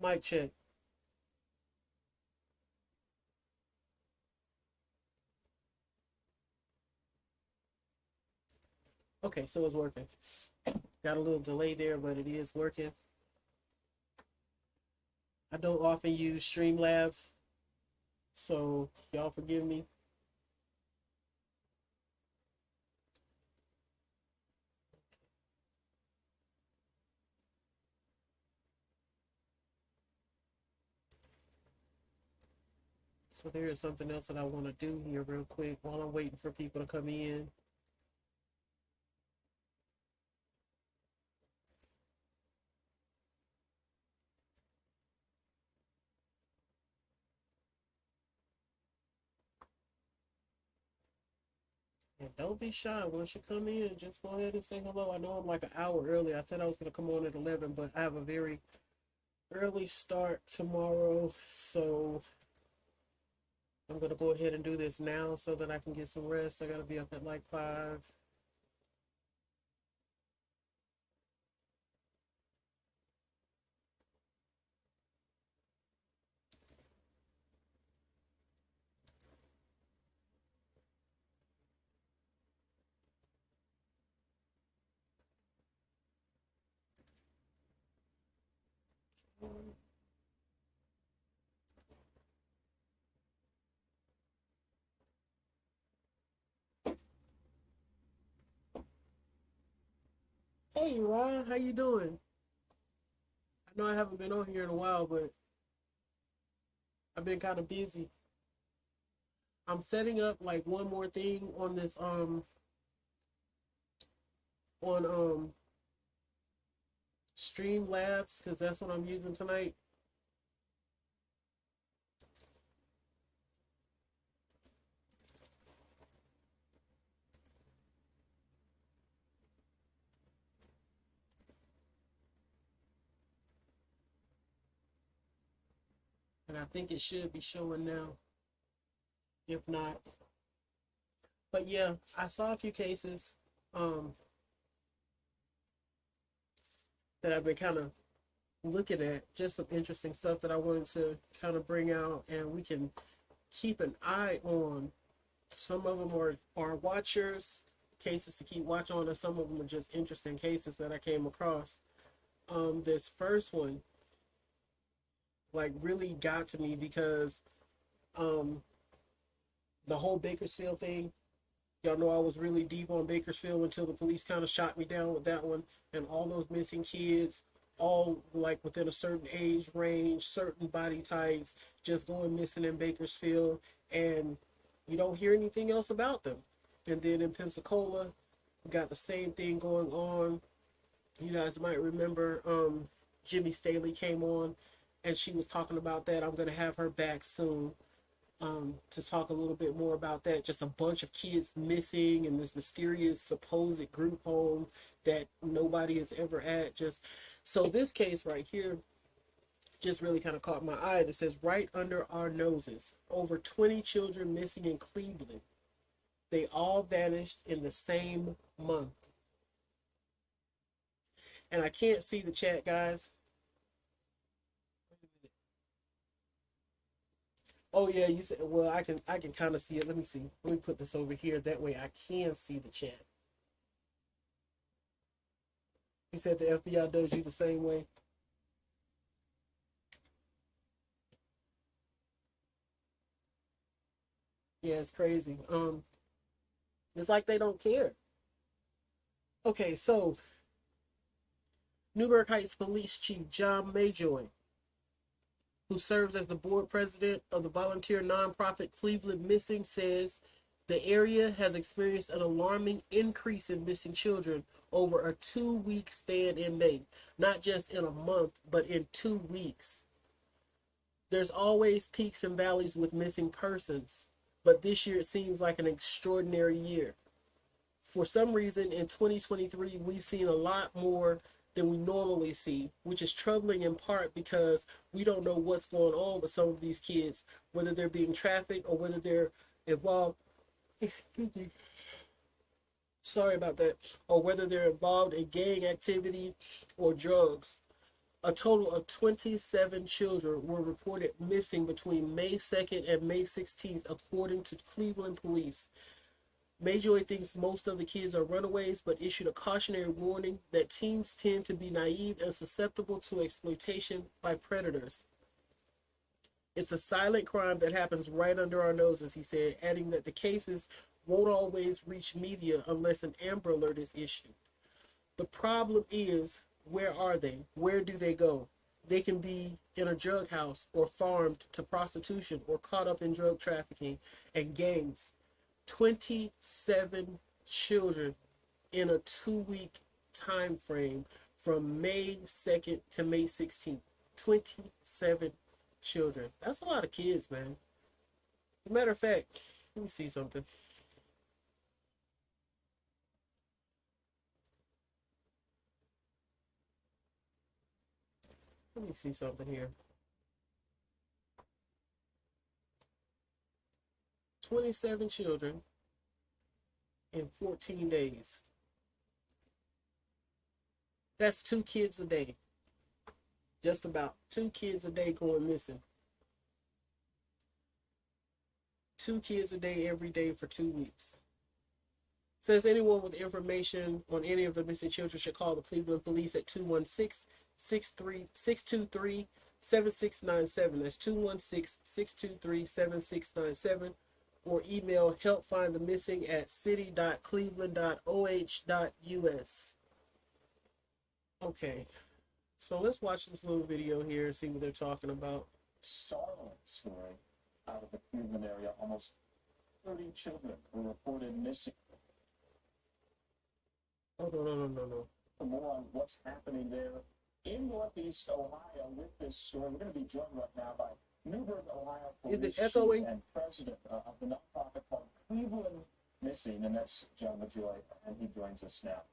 Mic check. Okay, so it's working. Got a little delay there, but it is working. I don't often use Streamlabs, so y'all forgive me. So there is something else that I want to do here real quick while I'm waiting for people to come in. And don't be shy once you come in. Just go ahead and say hello. I know I'm like an hour early. I said I was going to come on at 11, but I have a very early start tomorrow. So I'm going to go ahead and do this now so that I can get some rest. I got to be up at like 5. Hey, Ron, how you doing? I know I haven't been on here in a while, but I've been kind of busy. I'm setting up like one more thing on this on Streamlabs because that's what I'm using tonight. And I think it should be showing now. If not, but yeah, I saw a few cases um that I've been kind of looking at, just some interesting stuff that I wanted to kind of bring out, and we can keep an eye on. Some of them are watchers cases to keep watch on, and some of them are just interesting cases that I came across. This first one like really got to me because um the whole Bakersfield thing. Y'all know I was really deep on Bakersfield until the police kind of shot me down with that one, and all those missing kids, all like within a certain age range, certain body types, just going missing in Bakersfield, and you don't hear anything else about them. And then in Pensacola, we got the same thing going on. You guys might remember Jimmy Staley came on and she was talking about that. I'm going to have her back soon to talk a little bit more about that. Just a bunch of kids missing in this mysterious supposed group home that nobody is ever at. Just so this case right here just really kind of caught my eye. It says right under our noses, over 20 children missing in Cleveland. They all vanished in the same month. And I can't see the chat, guys. Oh yeah, you said. Well, I can kind of see it. Let me see. Let me put this over here. That way I can see the chat. You said the FBI does you the same way. Yeah, it's crazy. It's like they don't care. Okay, so Newburgh Heights Police Chief John Majoy, who serves as the board president of the volunteer nonprofit Cleveland Missing, says the area has experienced an alarming increase in missing children over a 2 week span in May. Not just in a month, but in 2 weeks. There's always peaks and valleys with missing persons, but this year it seems like an extraordinary year. For some reason, in 2023, we've seen a lot more than we normally see, which is troubling in part because we don't know what's going on with some of these kids, whether they're being trafficked or whether they're involved. Excuse me. Sorry about that. Or whether they're involved in gang activity or drugs. A total of 27 children were reported missing between May 2nd and May 16th, according to Cleveland police. Mayjoy thinks most of the kids are runaways, but issued a cautionary warning that teens tend to be naive and susceptible to exploitation by predators. It's a silent crime that happens right under our noses, he said, adding that the cases won't always reach media unless an Amber Alert is issued. The problem is, where are they? Where do they go? They can be in a drug house or farmed to prostitution or caught up in drug trafficking and gangs. 27 children in a 2-week time frame from May 2nd to May 16th. 27 children. That's a lot of kids, man. As a matter of fact, let me see something. Let me see something here. 27 children in 14 days. That's 2 kids a day. Just about 2 kids a day going missing. 2 kids a day every day for 2 weeks. Says anyone with information on any of the missing children should call the Cleveland police at 216-623-7697. That's 216-623-7697. Or email helpfindthemissing at city.cleveland.oh.us. Okay, so let's watch this little video here and see what they're talking about. Startling story out of the Cleveland area. Almost 30 children were reported missing. Oh, no. For more on what's happening there in Northeast Ohio with this story, we're going to be joined right now by Newburgh, Ohio Police Is it echoing? Chief and President of the nonprofit called Cleveland Missing, and that's John LaJoy, and he joins us now.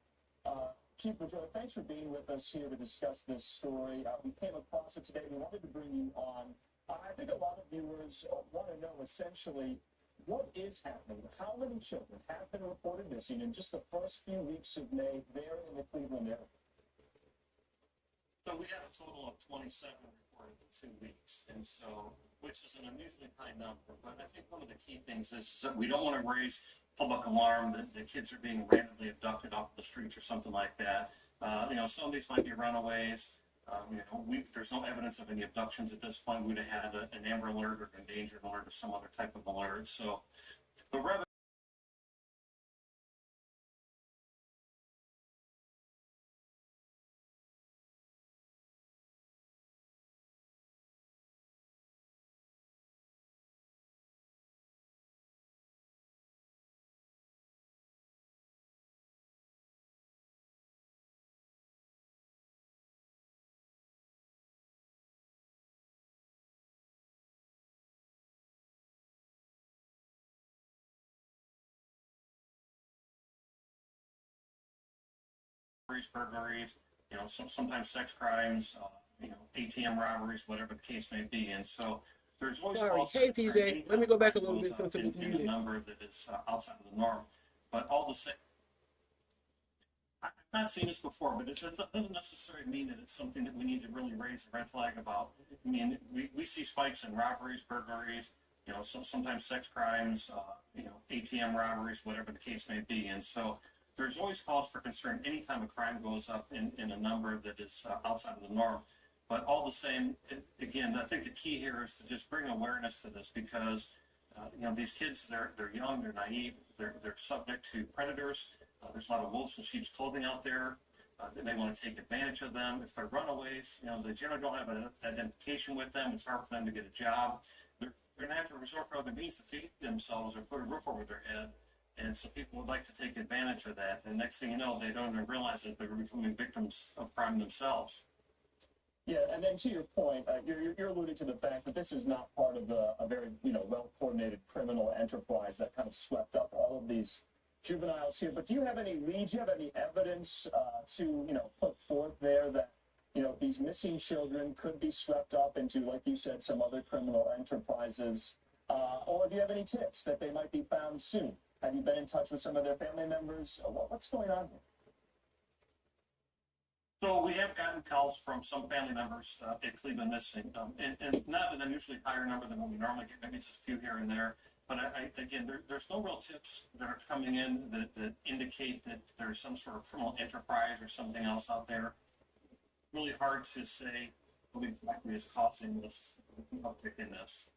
Chief LaJoy, thanks for being with us here to discuss this story. We came across it today. We wanted to bring you on. I think a lot of viewers want to know essentially what is happening. How many children have been reported missing in just the first few weeks of May there in the Cleveland area? So we had a total of 27 reported in 2 weeks, and so, which is an unusually high number. But I think one of the key things is that we don't want to raise public alarm that the kids are being randomly abducted off the streets or something like that. Some of these might be runaways. There's no evidence of any abductions at this point. We'd have had an Amber Alert or an endangered alert or some other type of alert. So, but rather burglaries, sometimes sex crimes, ATM robberies, whatever the case may be. And so there's always Sorry. calls Hey, for concern PJ, anytime let me go back a crime little goes bit since up it was in a muted. number that is outside of the norm. But all the same, I've not seen this before, but it doesn't necessarily mean that it's something that we need to really raise a red flag about. I mean, we see spikes in robberies, burglaries, sometimes sex crimes, ATM robberies, whatever the case may be. And so there's always cause for concern anytime a crime goes up in a number that is outside of the norm. But all the same, again, I think the key here is to just bring awareness to this because, these kids, they're young, they're naive, they're subject to predators. There's a lot of wolves in sheep's clothing out there. They may want to take advantage of them. If they're runaways, they generally don't have an identification with them. It's hard for them to get a job. They're going to have to resort to other means to feed themselves or put a roof over their head. And so people would like to take advantage of that. And next thing you know, they don't even realize that they're becoming victims of crime themselves. Yeah, and then to your point, you're alluding to the fact that this is not part of a very well-coordinated criminal enterprise that kind of swept up all of these juveniles here. But do you have any leads? Do you have any evidence to put forth there that these missing children could be swept up into, like you said, some other criminal enterprises? Or do you have any tips that they might be found soon? Have you been in touch with some of their family members? What's going on here? So we have gotten calls from some family members at Cleveland Missing, and not an unusually higher number than what we normally get, maybe just a few here and there. But again, there's no real tips that are coming in that indicate that there's some sort of criminal enterprise or something else out there. Really hard to say what exactly is causing this uptick in this.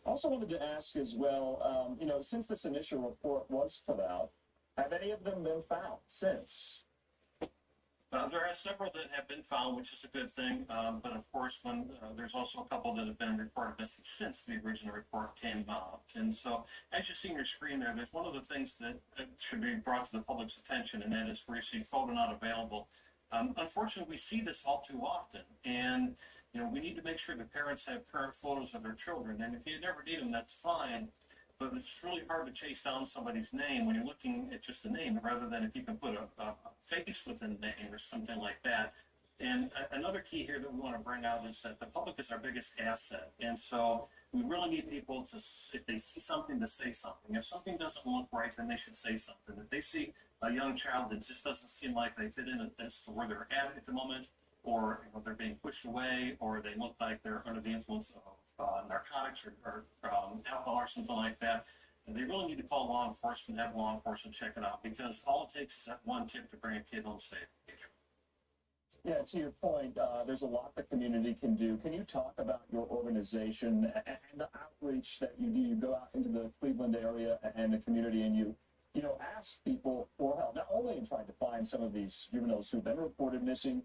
I also wanted to ask as well, since this initial report was put out, have any of them been found since? There are several that have been found, which is a good thing. But of course, when there's also a couple that have been reported missing since the original report came out. And so, as you see on your screen there's one of the things that should be brought to the public's attention, and that is where you see photo not available. Unfortunately, we see this all too often, and we need to make sure the parents have current photos of their children. And if you never need them, that's fine. But it's really hard to chase down somebody's name when you're looking at just the name, rather than if you can put a face within the name or something like that. And another key here that we want to bring out is that the public is our biggest asset. And so we really need people to, if they see something, to say something. If something doesn't look right, then they should say something. If they see a young child that just doesn't seem like they fit in as to where they're at the moment, or they're being pushed away, or they look like they're under the influence of narcotics or alcohol or something like that, they really need to call law enforcement, have law enforcement check it out, because all it takes is that one tip to bring a kid home safe. Yeah, to your point, there's a lot the community can do. Can you talk about your organization and the outreach that you do? You go out into the Cleveland area and the community, and you ask people for help, not only in trying to find some of these juveniles who've been reported missing,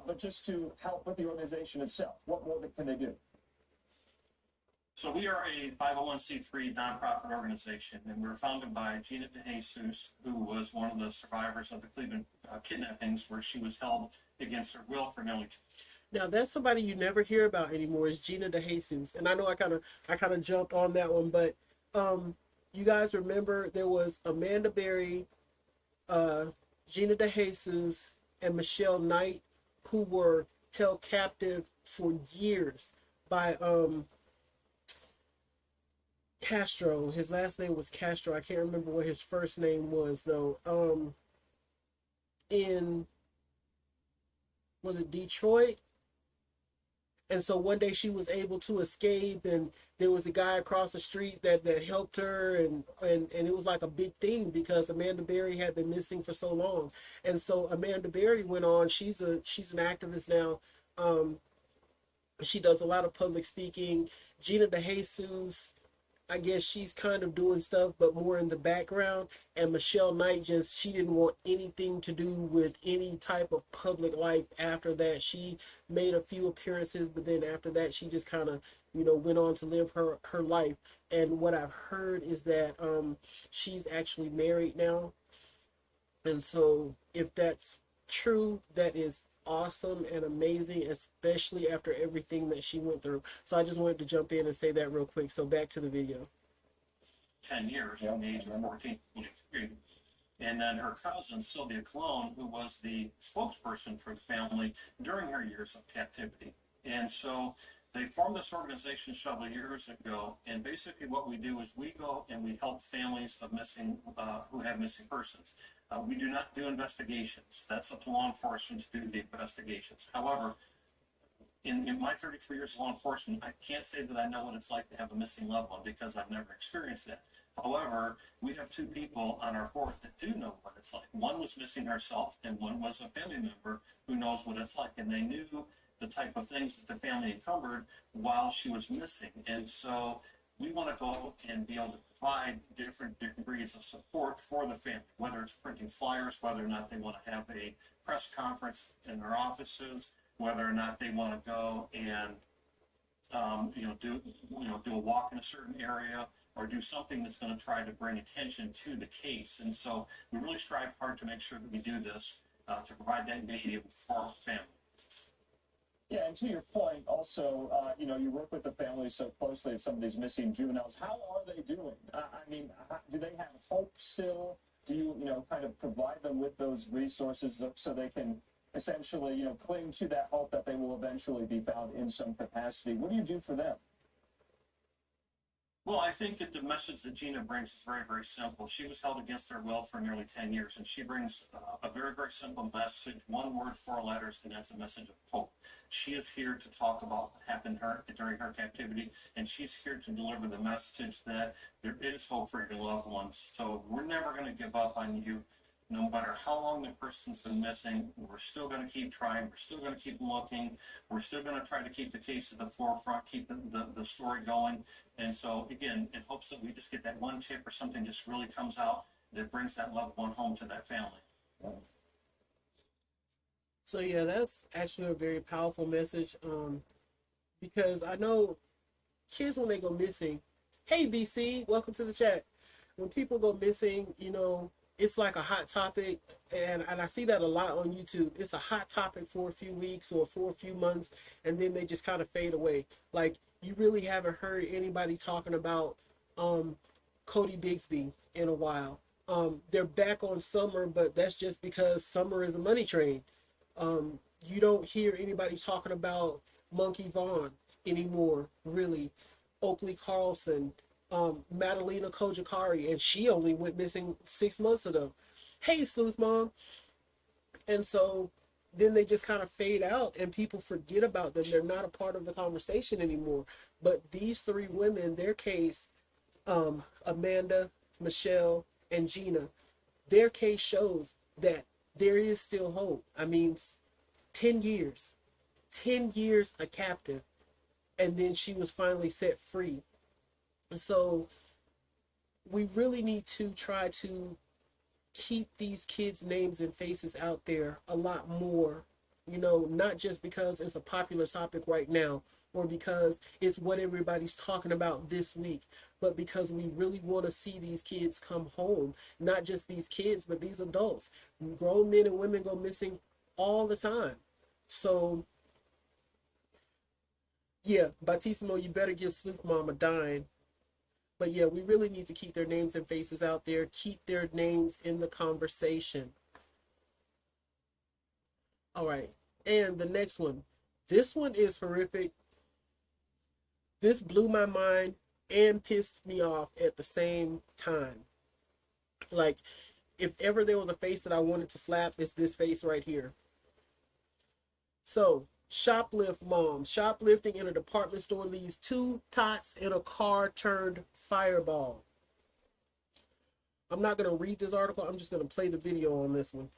but just to help with the organization itself. What more can they do? So we are a 501c3 nonprofit organization, and we were founded by Gina DeJesus, who was one of the survivors of the Cleveland kidnappings, where she was held against her will for nearly 2 Now that's somebody you never hear about anymore, is Gina DeJesus. And I know I kind of jumped on that one, but you guys remember there was Amanda Berry, Gina DeJesus, and Michelle Knight, who were held captive for years by Castro. His last name was Castro. I can't remember what his first name was though. Was it Detroit? And so one day she was able to escape, and there was a guy across the street that helped her, and it was like a big thing because Amanda Berry had been missing for so long. And so Amanda Berry went on, she's an activist now. She does a lot of public speaking. Gina DeJesus, I guess she's kind of doing stuff, but more in the background. And Michelle Knight, she didn't want anything to do with any type of public life after that. She made a few appearances, but then after that, she just kind of, went on to live her life. And what I've heard is that she's actually married now. And so if that's true, that is awesome and amazing, especially after everything that she went through. So I just wanted to jump in and say that real quick. So back to the video. 10 years from the age of 14 to 23. And then her cousin, Sylvia Cologne, who was the spokesperson for the family during her years of captivity. And so they formed this organization several years ago. And basically what we do is we go and we help families of missing, who have missing persons. We do not do investigations. That's up to law enforcement to do the investigations. However, in my 33 years of law enforcement, I can't say that I know what it's like to have a missing loved one, because I've never experienced that. However, we have two people on our board that do know what it's like. One was missing herself, and one was a family member who knows what it's like. And they knew the type of things that the family encumbered while she was missing. And so we want to go and be able to provide different degrees of support for the family, whether it's printing flyers, whether or not they want to have a press conference in their offices, whether or not they want to go and do a walk in a certain area, or do something that's going to try to bring attention to the case. And so we really strive hard to make sure that we do this to provide that medium for our families. Yeah, and to your point, also, you work with the families so closely of some of these missing juveniles. How are they doing? Do they have hope still? Do you, kind of provide them with those resources so they can essentially, cling to that hope that they will eventually be found in some capacity? What do you do for them? Well, I think that the message that Gina brings is very, very simple. She was held against her will for nearly 10 years, and she brings a very, very simple message, one word, four letters, and that's a message of hope. She is here to talk about what happened to her during her captivity, and she's here to deliver the message that there is hope for your loved ones. So we're never going to give up on you. No matter how long the person's been missing, we're still going to keep trying. We're still going to keep looking. We're still going to try to keep the case at the forefront, keep the story going. And so, again, in hopes that we just get that one tip or something just really comes out that brings that loved one home to that family. So yeah, that's actually a very powerful message. Because I know kids when they go missing. Hey BC, welcome to the chat. When people go missing, it's like a hot topic, and I see that a lot on YouTube. It's a hot topic for a few weeks or for a few months, and then they just kind of fade away. Like you really haven't heard anybody talking about Cody Bigsby in a while. They're back on Summer, but that's just because Summer is a money train. You don't hear anybody talking about Monkey Vaughn anymore, really. Oakley Carlson, Madalena Kojakari, and she only went missing 6 months ago. Hey, Sleuth Mom. And so then they just kind of fade out and people forget about them. They're not a part of the conversation anymore. But these three women, their case, Amanda, Michelle, and Gina, their case shows that there is still hope. I mean, 10 years, 10 years a captive, and then she was finally set free. So we really need to try to keep these kids' names and faces out there a lot more, not just because it's a popular topic right now or because it's what everybody's talking about this week, but because we really want to see these kids come home. Not just these kids, but these adults. Grown men and women go missing all the time. So yeah, Bautissimo, you better give Sleuth Mom a dime. But yeah, we really need to keep their names and faces out there, keep their names in the conversation. All right, and the next one. This one is horrific. This blew my mind and pissed me off at the same time. Like, if ever there was a face that I wanted to slap, it's this face right here. So, shoplift mom. Shoplifting in a department store leaves 2 tots in a car turned fireball. I'm not going to read this article. I'm just going to play the video on this one.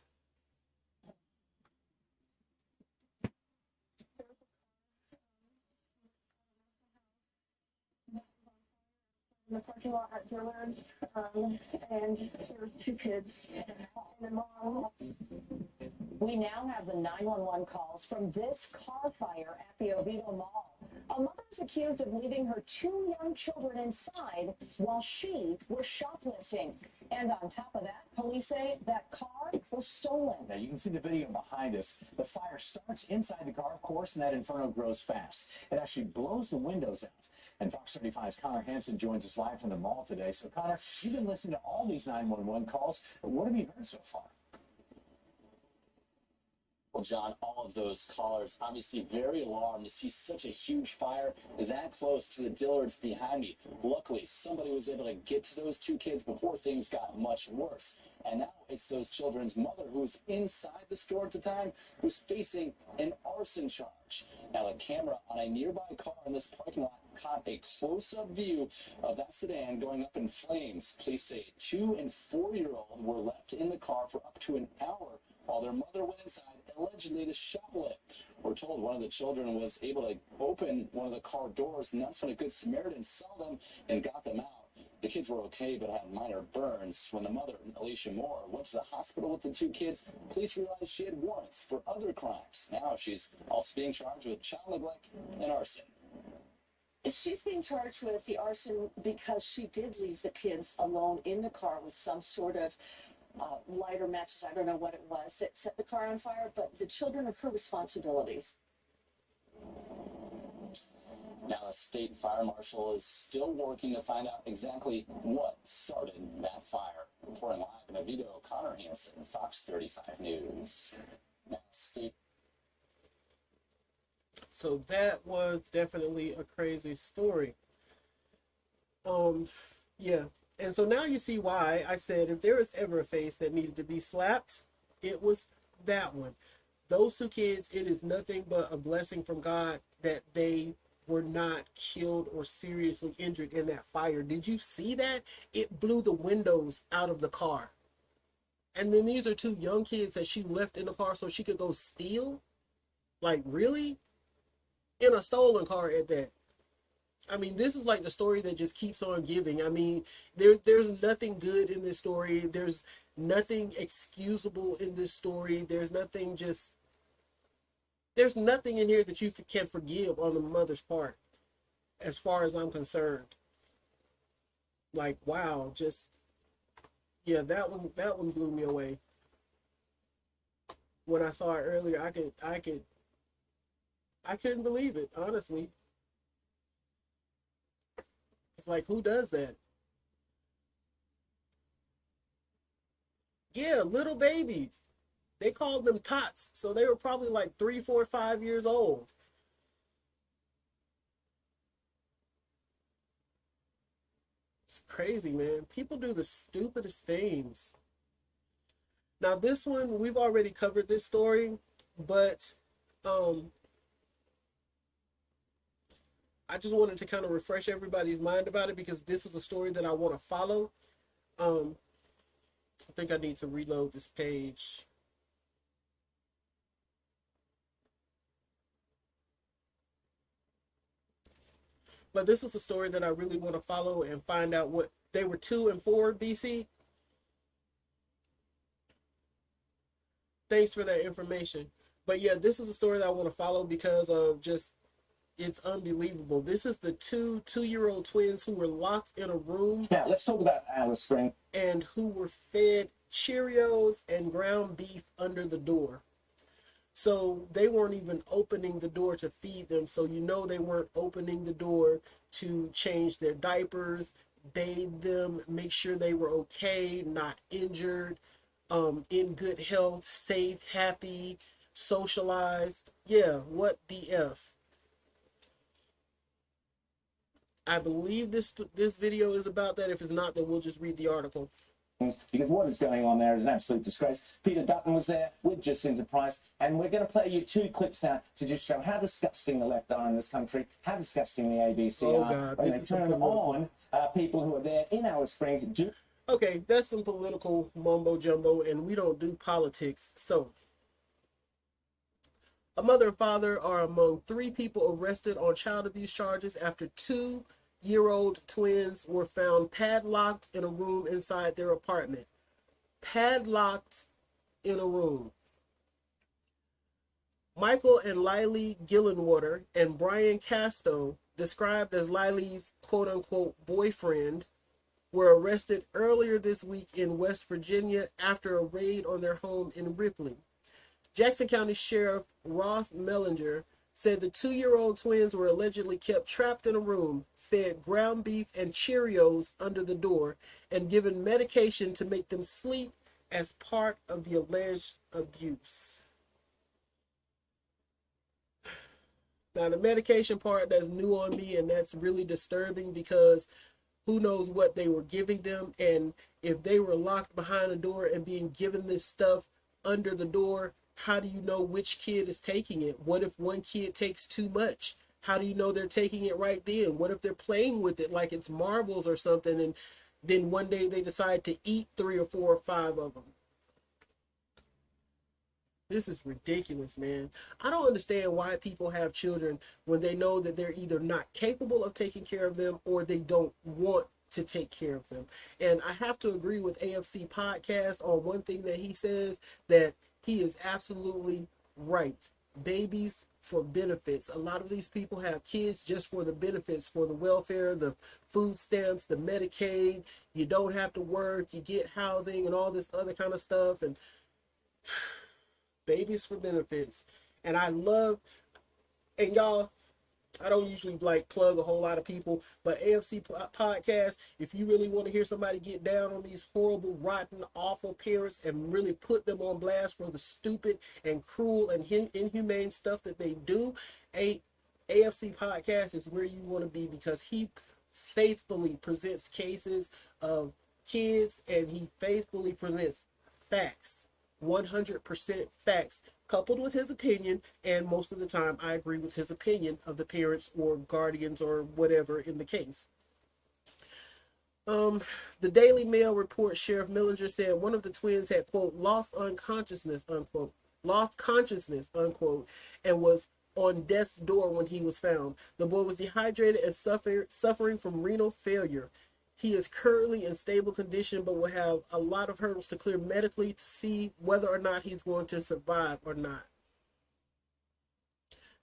In the parking lot at Dillard's, and there were 2 kids and a mom. We now have the 911 calls from this car fire at the Oviedo Mall. A mother is accused of leaving her 2 young children inside while she was shoplifting. And on top of that, police say that car was stolen. Now you can see the video behind us. The fire starts inside the car, of course, and that inferno grows fast. It actually blows the windows out. And Fox 35's Connor Hansen joins us live from the mall today. So Connor, you've been listening to all these 911 calls. What have you heard so far? Well, John, all of those callers obviously very alarmed to see such a huge fire that close to the Dillards behind me. Luckily, somebody was able to get to those 2 kids before things got much worse. And now it's those children's mother who's inside the store at the time who's facing an arson charge. Now, a camera on a nearby car in this parking lot caught a close-up view of that sedan going up in flames. Police say a 2- and 4-year-old were left in the car for up to an hour while their mother went inside, allegedly to shoplift. We're told one of the children was able to open one of the car doors, and that's when a Good Samaritan saw them and got them out. The kids were okay, but had minor burns. When the mother, Alicia Moore, went to the hospital with the 2 kids, police realized she had warrants for other crimes. Now she's also being charged with child neglect and arson. She's being charged with the arson because she did leave the kids alone in the car with some sort of lighter matches. I don't know what it was that set the car on fire, but the children are her responsibilities. Now, the state fire marshal is still working to find out exactly what started that fire. Reporting live in Oviedo, Connor Hansen, Fox 35 News. Now, state. So that was definitely a crazy story. Yeah. And so now you see why I said if there was ever a face that needed to be slapped, it was that one. Those two kids, it is nothing but a blessing from God that they were not killed or seriously injured in that fire. Did you see that? It blew the windows out of the car. And then these are two young kids that she left in the car so she could go steal? Like, really? In a stolen car at that. I mean, this is like the story that just keeps on giving. I mean, there's nothing good in this story. There's nothing excusable in this story. There's nothing in here that you can forgive on the mother's part, as far as I'm concerned. Like, wow, just, yeah, that one blew me away. When I saw it earlier, I couldn't believe it, honestly. It's like, who does that? Yeah, little babies. They called them tots, so they were probably like 3, 4, 5 years old. It's crazy, man. People do the stupidest things. Now, this one, we've already covered this story, but I just wanted to kind of refresh everybody's mind about it because this is a story that I want to follow. I think I need to reload this page. But this is a story that I really want to follow and find out what they were 2 and 4 BC. Thanks for that information. But yeah, this is a story that I want to follow because of just, it's unbelievable. This is the two-year-old twins who were locked in a room. Now, let's talk about Alice Spring. And who were fed Cheerios and ground beef under the door. So they weren't even opening the door to feed them. So you know they weren't opening the door to change their diapers, bathe them, make sure they were okay, not injured, in good health, safe, happy, socialized. Yeah, what the F? I believe this video is about that. If it's not, then we'll just read the article. Because what is going on there is an absolute disgrace. Peter Dutton was there with Jacinta Price, and we're going to play you 2 clips now to just show how disgusting the left are in this country, how disgusting the ABC are when they turn on people who are there in Alice Springs to do. Okay, that's some political mumbo jumbo, and we don't do politics. So, a mother and father are among 3 people arrested on child abuse charges after 2-year-old twins were found padlocked in a room inside their apartment. Padlocked in a room. Michael and Lily Gillenwater and Brian Casto, described as Lily's quote-unquote boyfriend, were arrested earlier this week in West Virginia after a raid on their home in Ripley. Jackson County Sheriff Ross Mellinger said the 2-year-old twins were allegedly kept trapped in a room, fed ground beef and Cheerios under the door, and given medication to make them sleep as part of the alleged abuse. Now, the medication part, that's new on me, and that's really disturbing because who knows what they were giving them, and if they were locked behind a door and being given this stuff under the door, how do you know which kid is taking it? What if one kid takes too much? How do you know they're taking it right then? What if they're playing with it like it's marbles or something, and then one day they decide to eat 3 or 4 or 5 of them? This is ridiculous, man. I don't understand why people have children when they know that they're either not capable of taking care of them or they don't want to take care of them. And I have to agree with AFC Podcast on one thing that he says, that he is absolutely right. Babies for benefits. A lot of these people have kids just for the benefits, for the welfare, the food stamps, the Medicaid. You don't have to work, you get housing and all this other kind of stuff. And babies for benefits. And I love, and y'all, I don't usually like plug a whole lot of people, but AFC Podcast, if you really want to hear somebody get down on these horrible, rotten, awful parents and really put them on blast for the stupid and cruel and inhumane stuff that they do, AFC Podcast is where you want to be, because he faithfully presents cases of kids, and he faithfully presents facts, 100% facts, coupled with his opinion. And most of the time, I agree with his opinion of the parents or guardians or whatever in the case. The Daily Mail reports Sheriff Millinger said one of the twins had, quote, lost consciousness, unquote, and was on death's door when he was found. The boy was dehydrated and suffering from renal failure. He is currently in stable condition, but will have a lot of hurdles to clear medically to see whether or not he's going to survive or not.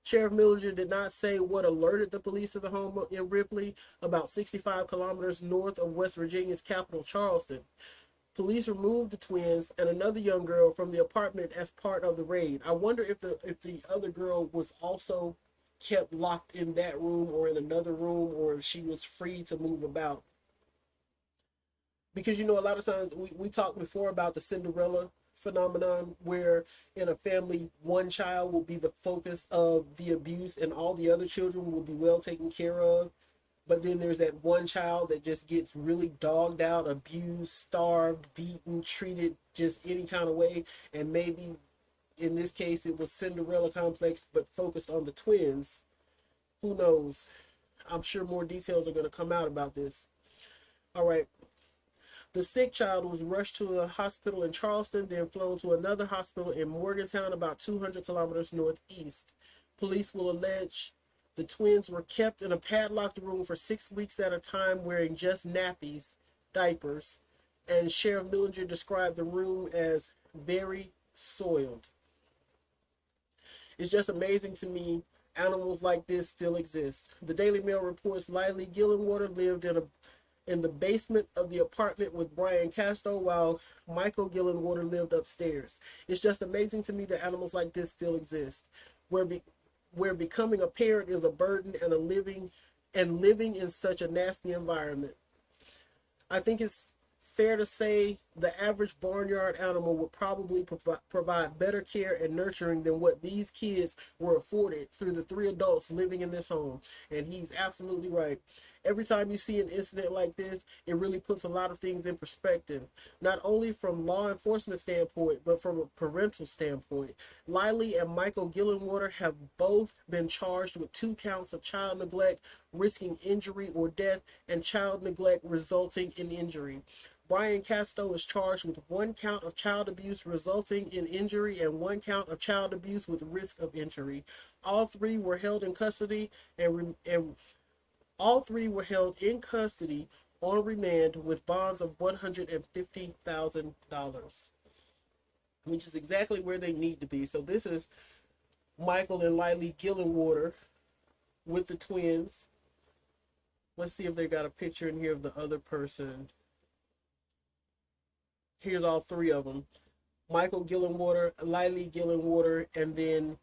Sheriff Millinger did not say what alerted the police to the home in Ripley, about 65 kilometers north of West Virginia's capital, Charleston. Police removed the twins and another young girl from the apartment as part of the raid. I wonder if the other girl was also kept locked in that room or in another room, or if she was free to move about. Because, you know, a lot of times we talked before about the Cinderella phenomenon, where in a family one child will be the focus of the abuse and all the other children will be well taken care of, but then there's that one child that just gets really dogged out, abused, starved, beaten, treated just any kind of way. And maybe in this case it was Cinderella complex but focused on the twins. Who knows? I'm sure more details are going to come out about this. All right. The sick child was rushed to a hospital in Charleston, then flown to another hospital in Morgantown, about 200 kilometers northeast. Police will allege the twins were kept in a padlocked room for 6 weeks at a time, wearing just nappies, diapers, and Sheriff Millinger described the room as very soiled. It's just amazing to me animals like this still exist. The Daily Mail reports Lily Gillenwater lived in the basement of the apartment with Brian Casto, while Michael Gillenwater lived upstairs. It's just amazing to me that animals like this still exist, where becoming a parent is a burden and living in such a nasty environment. I think it's fair to say the average barnyard animal would probably provide better care and nurturing than what these kids were afforded through the 3 adults living in this home. And he's absolutely right. Every time you see an incident like this, it really puts a lot of things in perspective, not only from law enforcement standpoint, but from a parental standpoint. Lily and Michael Gillenwater have both been charged with 2 counts of child neglect, risking injury or death, and child neglect resulting in injury. Brian Casto is charged with 1 count of child abuse resulting in injury and 1 count of child abuse with risk of injury. All 3 were held in custody on remand with bonds of $150,000, which is exactly where they need to be. So this is Michael and Lily Gillenwater with the twins. Let's see if they got a picture in here of the other person. Here's all 3 of them. Michael Gillenwater, Lily Gillenwater, and then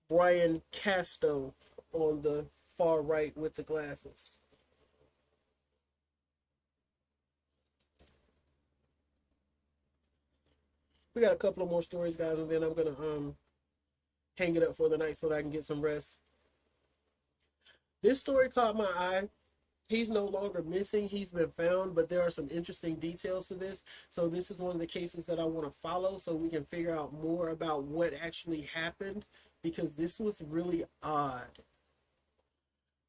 Brian Casto on the far right with the glasses. We got a couple of more stories, guys, and then I'm going to hang it up for the night so that I can get some rest. This story caught my eye. He's no longer missing. He's been found, but there are some interesting details to this. So this is one of the cases that I want to follow so we can figure out more about what actually happened, because this was really odd.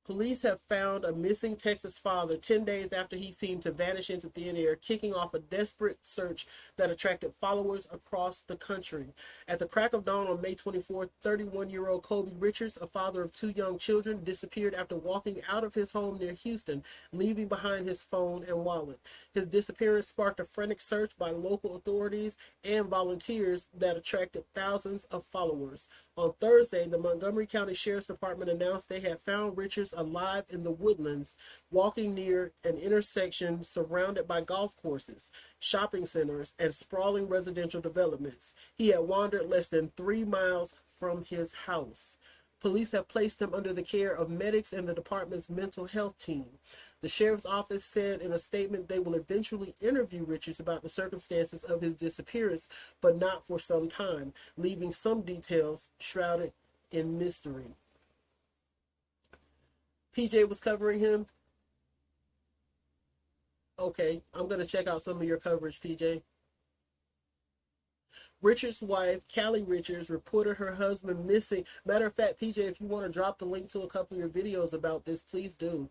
Police have found a missing Texas father 10 days after he seemed to vanish into thin air, kicking off a desperate search that attracted followers across the country. At the crack of dawn on May 24th, 31-year-old Kobe Richards, a father of 2 young children, disappeared after walking out of his home near Houston, leaving behind his phone and wallet. His disappearance sparked a frantic search by local authorities and volunteers that attracted thousands of followers. On Thursday, the Montgomery County Sheriff's Department announced they had found Richards alive in the woodlands, walking near an intersection surrounded by golf courses, shopping centers, and sprawling residential developments. He had wandered less than 3 miles from his house. Police have placed him under the care of medics and the department's mental health team. The sheriff's office said in a statement they will eventually interview Richards about the circumstances of his disappearance, but not for some time, leaving some details shrouded in mystery. PJ was covering him. Okay, I'm gonna check out some of your coverage, PJ. Richards' wife, Callie Richards, reported her husband missing. Matter of fact, PJ, if you want to drop the link to a couple of your videos about this, please do.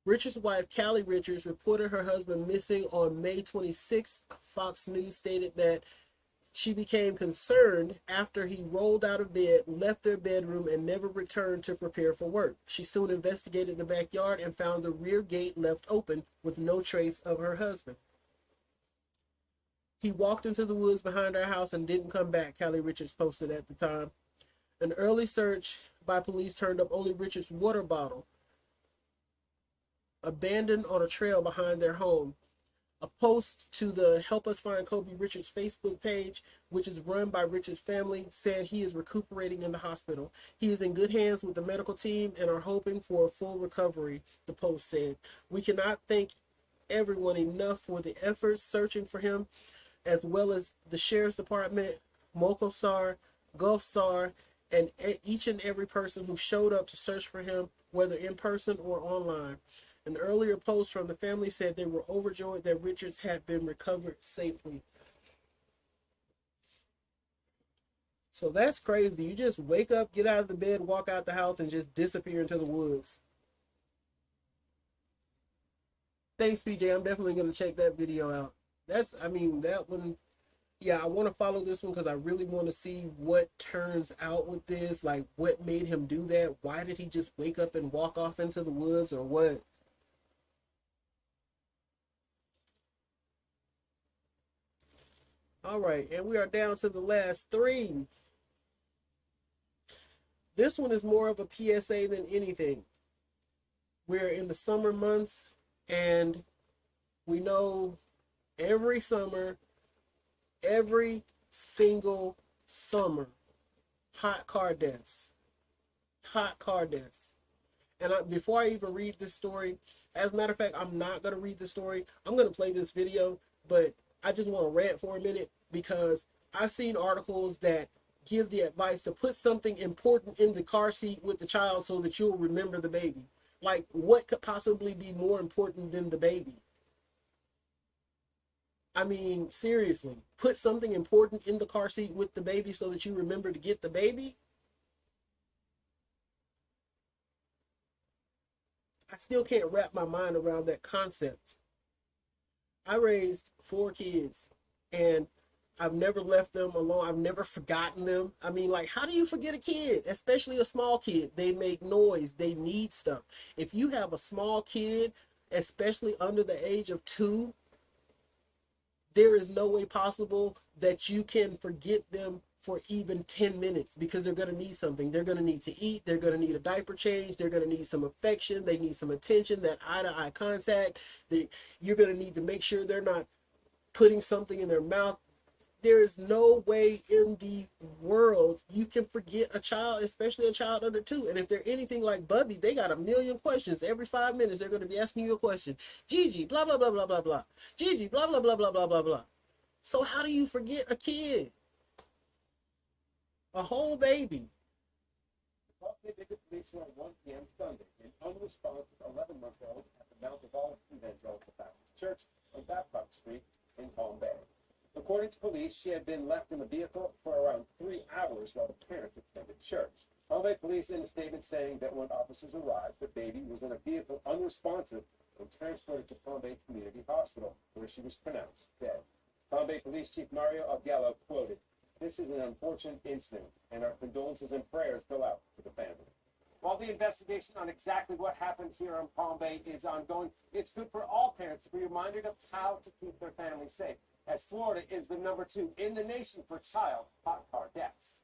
Richards' wife, Callie Richards, reported her husband missing on May 26th. Fox News stated that she became concerned after he rolled out of bed, left their bedroom, and never returned to prepare for work. She soon investigated the backyard and found the rear gate left open with no trace of her husband. He walked into the woods behind our house and didn't come back, Callie Richards posted at the time. An early search by police turned up only Richards' water bottle, abandoned on a trail behind their home. A post to the Help Us Find Kobe Richards Facebook page, which is run by Richards' family, said he is recuperating in the hospital. He is in good hands with the medical team and are hoping for a full recovery, the post said. We cannot thank everyone enough for the efforts searching for him, as well as the Sheriff's Department, Mokosar, Gulfstar, and each and every person who showed up to search for him, whether in person or online. An earlier post from the family said they were overjoyed that Richards had been recovered safely. So that's crazy. You just wake up, get out of the bed, walk out the house, and just disappear into the woods. Thanks, PJ. I'm definitely going to check that video out. That one, yeah, I want to follow this one because I really want to see what turns out with this. Like, what made him do that? Why did he just wake up and walk off into the woods, or what? All right, and we are down to the last three. This one is more of a PSA than anything. We're in the summer months, and we know every summer, every single summer, hot car deaths. Hot car deaths. And before I even read this story, as a matter of fact, I'm not going to read the story. I'm going to play this video, but I just want to rant for a minute because I've seen articles that give the advice to put something important in the car seat with the child so that you'll remember the baby. Like, what could possibly be more important than the baby? I mean, seriously, put something important in the car seat with the baby so that you remember to get the baby? I still can't wrap my mind around that concept. I raised 4 kids and I've never left them alone. I've never forgotten them. I mean, like, how do you forget a kid, especially a small kid? They make noise. They need stuff. If you have a small kid, especially under the age of 2, there is no way possible that you can forget them for even 10 minutes because they're going to need something. They're going to need to eat. They're going to need a diaper change. They're going to need some affection. They need some attention, that eye-to-eye contact. You're going to need to make sure they're not putting something in their mouth. There is no way in the world you can forget a child, especially a child under 2. And if they're anything like Bubby, they got a million questions. Every 5 minutes, they're going to be asking you a question. Gigi, blah, blah, blah, blah, blah, blah. Gigi, blah, blah, blah, blah, blah, blah, blah. So how do you forget a kid? A whole baby. Police were at 1 p.m. Sunday in unresponsive 11-month-old at the Mount of Olives Evangelical Baptist Church on Babcock Street in Palm Bay. According to police, she had been left in the vehicle for around 3 hours while the parents attended church. Palm Bay police in a statement saying that when officers arrived, the baby was in a vehicle unresponsive and transported to Palm Bay Community Hospital, where she was pronounced dead. Palm Bay Police Chief Mario Augello quoted, "This is an unfortunate incident, and our condolences and prayers go out to the family." While the investigation on exactly what happened here in Palm Bay is ongoing, it's good for all parents to be reminded of how to keep their family safe, as Florida is the number 2 in the nation for child hot car deaths.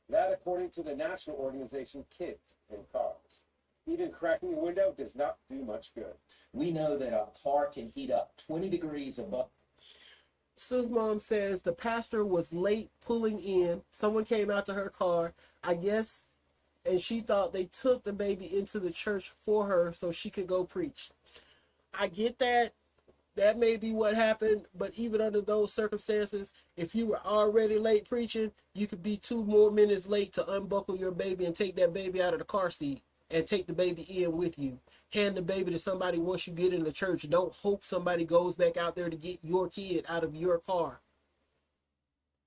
That according to the national organization Kids in Cars. Even cracking a window does not do much good. We know that a car can heat up 20 degrees above. Sue's mom says the pastor was late pulling in. Someone came out to her car, I guess, and she thought they took the baby into the church for her so she could go preach. I get that. That may be what happened, but even under those circumstances, if you were already late preaching, you could be 2 more minutes late to unbuckle your baby and take that baby out of the car seat. and take the baby in with you. Hand the baby to somebody once you get in the church. Don't hope somebody goes back out there to get your kid out of your car.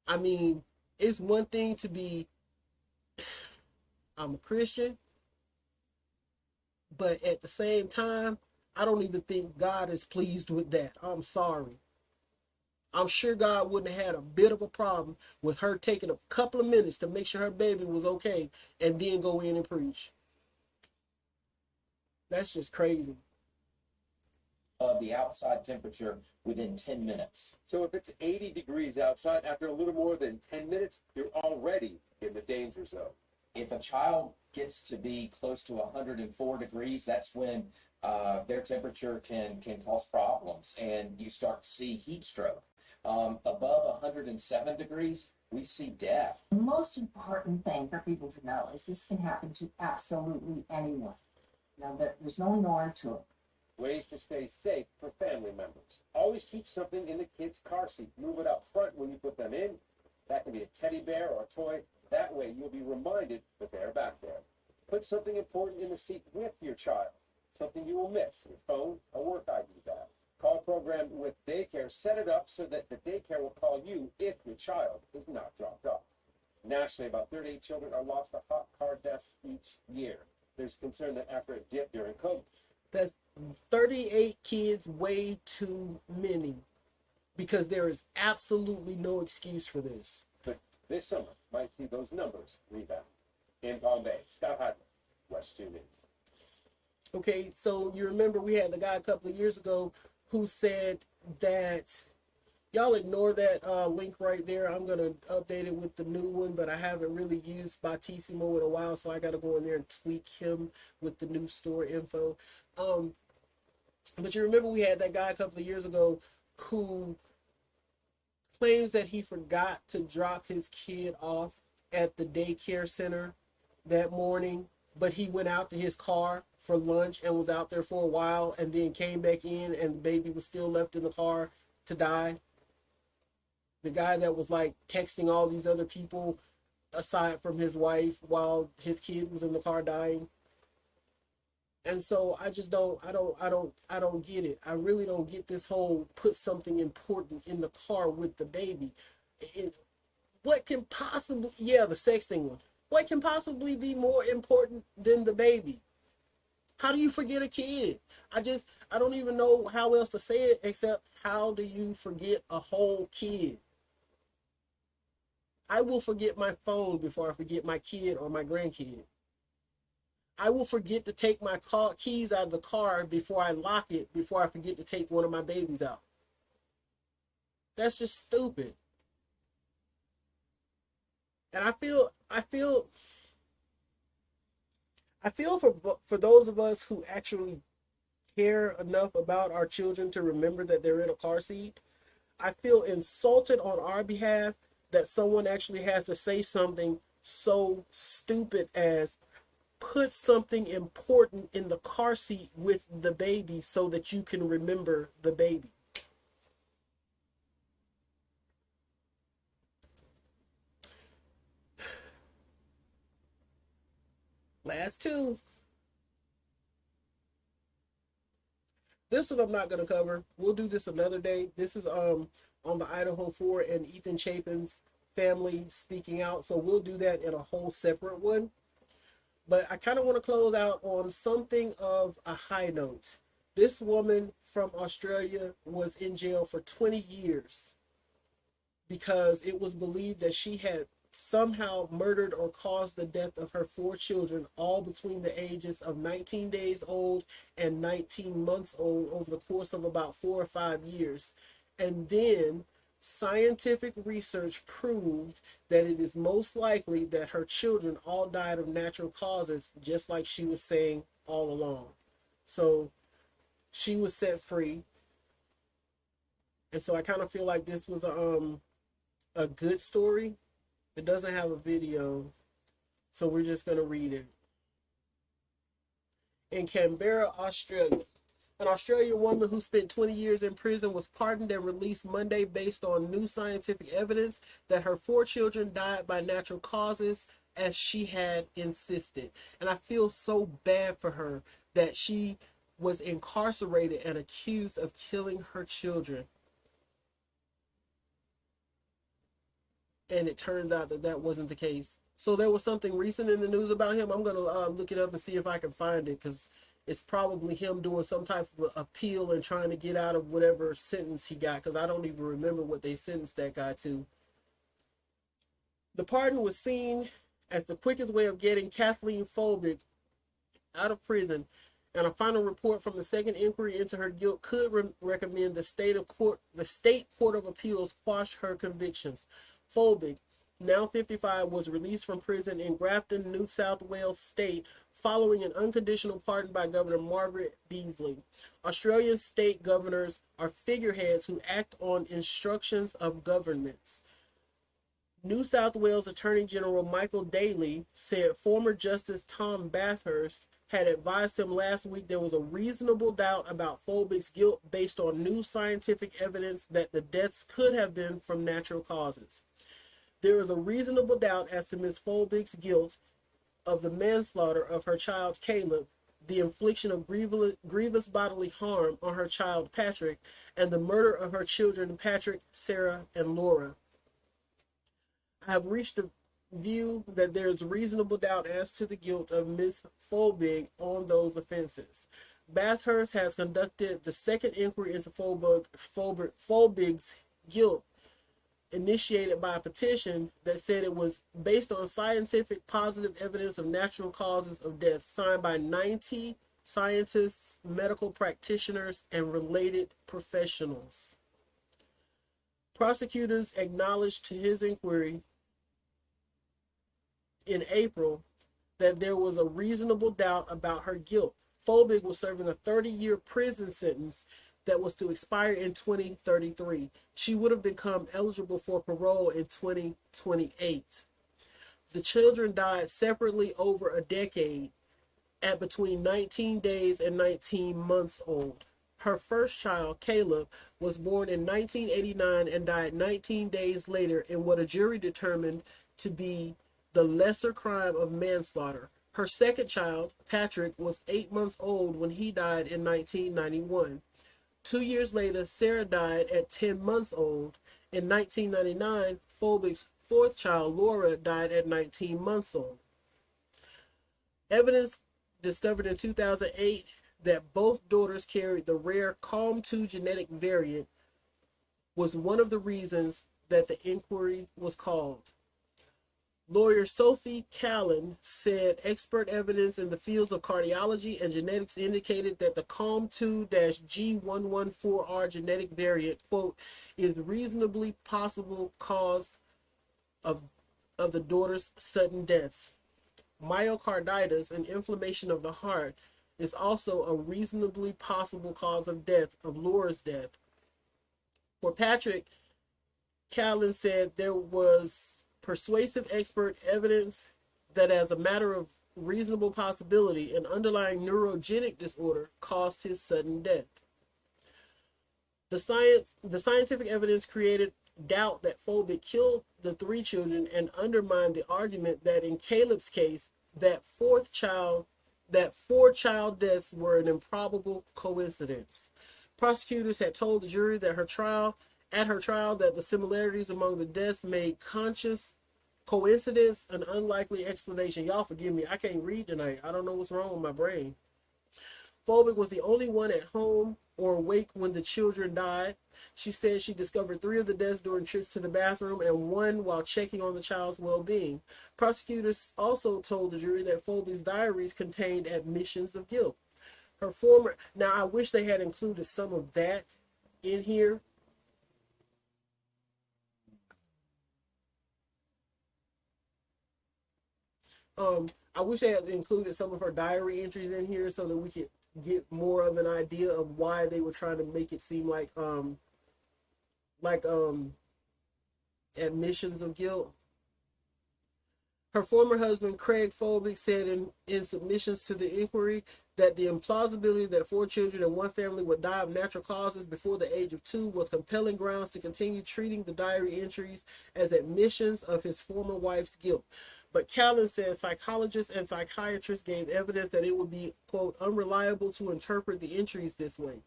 I mean, it's one thing to be, I'm a Christian, but at the same time, I don't even think God is pleased with that. I'm sorry. I'm sure God wouldn't have had a bit of a problem with her taking a couple of minutes to make sure her baby was okay and then go in and preach. That's just crazy. Of the outside temperature within 10 minutes. So if it's 80 degrees outside, after a little more than 10 minutes, you're already in the danger zone. If a child gets to be close to 104 degrees, that's when their temperature can cause problems, and you start to see heat stroke. Above 107 degrees, we see death. The most important thing for people to know is this can happen to absolutely anyone. Now, there's no norm to it. Ways to stay safe for family members. Always keep something in the kid's car seat. Move it up front when you put them in. That can be a teddy bear or a toy. That way you'll be reminded that they're back there. Put something important in the seat with your child. Something you will miss. Your phone, a work ID bag. Call program with daycare. Set it up so that the daycare will call you if your child is not dropped off. Nationally, about 38 children are lost to hot car deaths each year. There's concern that after a dip during COVID. That's 38 kids, way too many, because there is absolutely no excuse for this. But this summer might see those numbers rebound. In Palm Bay, Scott Heidman, West 2 News. Okay, so you remember we had the guy a couple of years ago who said that, y'all ignore that link right there. I'm going to update it with the new one, but I haven't really used Batissimo in a while, so I got to go in there and tweak him with the new store info. But you remember we had that guy a couple of years ago who claims that he forgot to drop his kid off at the daycare center that morning, but he went out to his car for lunch and was out there for a while and then came back in and the baby was still left in the car to die. The guy that was like texting all these other people aside from his wife while his kid was in the car dying. And so I just don't get it. I really don't get this whole put something important in the car with the baby. What can possibly, the sexting one. What can possibly be more important than the baby? How do you forget a kid? I don't even know how else to say it except how do you forget a whole kid? I will forget my phone before I forget my kid or my grandkid. I will forget to take my keys out of the car before I lock it, before I forget to take one of my babies out. That's just stupid. And I feel for those of us who actually care enough about our children to remember that they're in a car seat. I feel insulted on our behalf that someone actually has to say something so stupid as put something important in the car seat with the baby so that you can remember the baby. Last two. This one I'm not going to cover. We'll do this another day. This is on the Idaho 4 and Ethan Chapin's family speaking out. So we'll do that in a whole separate one. But I kind of want to close out on something of a high note. This woman from Australia was in jail for 20 years because it was believed that she had somehow murdered or caused the death of her 4 children, all between the ages of 19 days old and 19 months old, over the course of about 4 or 5 years. And then scientific research proved that it is most likely that her children all died of natural causes, just like she was saying all along. So she was set free. And so I kind of feel like this was a good story. It doesn't have a video, so we're just going to read it. In Canberra, Australia. An Australian woman who spent 20 years in prison was pardoned and released Monday based on new scientific evidence that her 4 children died by natural causes as she had insisted. And I feel so bad for her that she was incarcerated and accused of killing her children. And it turns out that that wasn't the case. So there was something recent in the news about him. I'm going to look it up and see if I can find it, because it's probably him doing some type of appeal and trying to get out of whatever sentence he got, because I don't even remember what they sentenced that guy to. The pardon was seen as the quickest way of getting Kathleen Folbig out of prison, and a final report from the second inquiry into her guilt could recommend the state court of appeals quash her convictions. Folbig, now 55, was released from prison in Grafton, New South Wales state, following an unconditional pardon by Governor Margaret Beasley. Australian state governors are figureheads who act on instructions of governments. New South Wales Attorney General Michael Daly said former Justice Tom Bathurst had advised him last week there was a reasonable doubt about Folbig's guilt based on new scientific evidence that the deaths could have been from natural causes. There is a reasonable doubt as to Ms. Folbig's guilt of the manslaughter of her child Caleb, the infliction of grievous bodily harm on her child Patrick, and the murder of her children Patrick, Sarah, and Laura. I have reached the view that there is reasonable doubt as to the guilt of Ms. Folbig on those offenses. Bathurst has conducted the second inquiry into Folbig's guilt, initiated by a petition that said it was based on scientific positive evidence of natural causes of death, signed by 90 scientists, medical practitioners, and related professionals. Prosecutors acknowledged to his inquiry in April that there was a reasonable doubt about her guilt. Folbig was serving a 30-year prison sentence that was to expire in 2033. She would have become eligible for parole in 2028. The children died separately over a decade at between 19 days and 19 months old. Her first child, Caleb, was born in 1989 and died 19 days later in what a jury determined to be the lesser crime of manslaughter. Her second child, Patrick, was 8 months old when he died in 1991. 2 years later, Sarah died at 10 months old. In 1999, Folbig's fourth child, Laura, died at 19 months old. Evidence discovered in 2008 that both daughters carried the rare CALM2 genetic variant was one of the reasons that the inquiry was called. Lawyer Sophie Callan said expert evidence in the fields of cardiology and genetics indicated that the CALM2-G114R genetic variant, quote, is reasonably possible cause of the daughter's sudden deaths. Myocarditis, an inflammation of the heart, is also a reasonably possible cause of death, of Laura's death. For Patrick, Callan said there was persuasive expert evidence that as a matter of reasonable possibility, an underlying neurogenic disorder caused his sudden death. The scientific evidence created doubt that Folbig killed the three children and undermined the argument that in Caleb's case, that four child deaths were an improbable coincidence. Prosecutors had told the jury that at her trial that the similarities among the deaths made conscious coincidence an unlikely explanation. Y'all forgive me, I can't read tonight. I don't know what's wrong with my brain. Folbig was the only one at home or awake when the children died. She said she discovered 3 of the deaths during trips to the bathroom and 1 while checking on the child's well-being. Prosecutors also told the jury that Folbig's diaries contained admissions of guilt. Now I wish they had included some of that in here. I wish they had included some of her diary entries in here so that we could get more of an idea of why they were trying to make it seem like admissions of guilt. Her former husband, Craig Folbick, said in submissions to the inquiry that the implausibility that 4 children in one family would die of natural causes before the age of 2 was compelling grounds to continue treating the diary entries as admissions of his former wife's guilt. But Callen said psychologists and psychiatrists gave evidence that it would be, quote, unreliable to interpret the entries this way.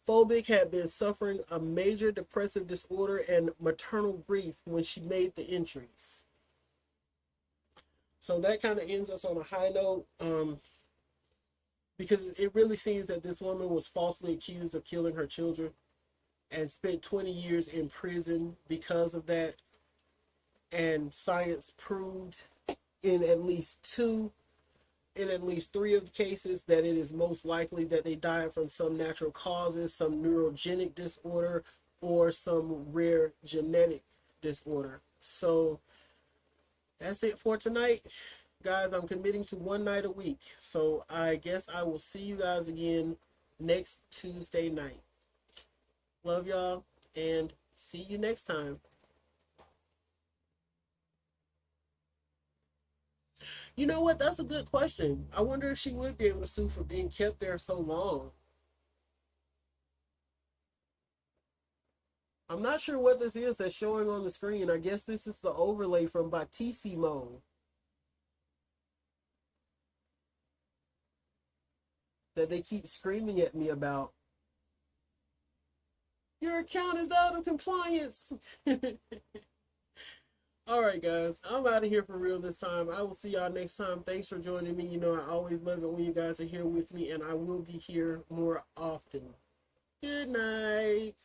Folbick had been suffering a major depressive disorder and maternal grief when she made the entries. So that kind of ends us on a high note, because it really seems that this woman was falsely accused of killing her children and spent 20 years in prison because of that. And science proved in at least 3 of the cases that it is most likely that they died from some natural causes, some neurogenic disorder, or some rare genetic disorder. So that's it for tonight. Guys, I'm committing to 1 night a week. So I guess I will see you guys again next Tuesday night. Love y'all and see you next time. You know what? That's a good question. I wonder if she would be able to sue for being kept there so long. I'm not sure what this is that's showing on the screen. I guess this is the overlay from Batissimo that they keep screaming at me about. Your account is out of compliance. All right, guys, I'm out of here for real this time. I will see y'all next time. Thanks for joining me. You know, I always love it when you guys are here with me, and I will be here more often. Good night.